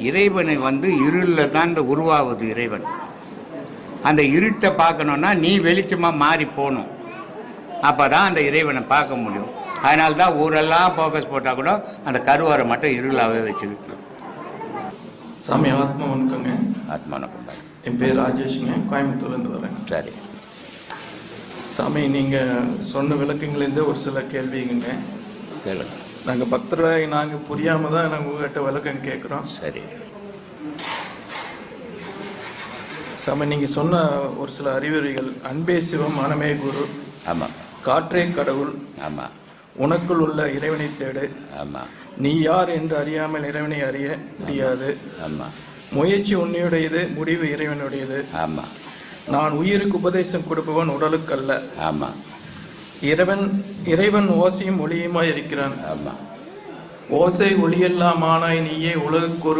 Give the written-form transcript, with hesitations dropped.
இறைவனை இருளில் தான் உருவாகுது இறைவன். அந்த இருட்டை பார்க்கணுன்னா நீ வெளிச்சமாக மாறி போகணும். அப்போ தான் அந்த இறைவனை பார்க்க முடியும். அதனால தான் ஊரெல்லாம் ஃபோக்கஸ் போட்டால் கூட அந்த கருவாரை மட்டும் இருளாகவே வச்சுக்கிட்டு. சாமி ஆத்மா வணக்கங்க. ஆத்மா வணக்கம். என் பேர் ராஜேஷுங்க, கோயம்புத்தூர்லேருந்து வரேன். சரி சாமி, நீங்கள் சொன்ன விளக்கங்கள்லேருந்து ஒரு சில கேள்விங்க கேளுங்க. நாங்கள் பக்தராக நாங்கள் புரியாமல் தான் நாங்கள் உங்கள்கிட்ட விளக்கம் கேட்குறோம். சரி சாமி, நீங்கள் சொன்ன ஒரு சில அறிவுரைகள், அன்பே சிவம் மனமே குரு, ஆமாம், காற்றே கடவுள், ஆமாம், உனக்குள் உள்ள இறைவனை தேடு, ஆமாம், நீ யார் என்று அறியாமல் இறைவனை அறிய முடியாது, ஆமாம், முயற்சி உன்னுடையது, முடிவு இறைவனுடையது, ஆமாம், நான் உயிருக்கு உபதேசம் கொடுப்பவன் உடலுக்கு அல்ல, ஆமாம், இறைவன் ஓசையும் ஒளியுமாய் இருக்கிறான், ஆமாம், ஓசை ஒளியெல்லாம் ஆனாய் நீயே உலகுக்கு ஒரு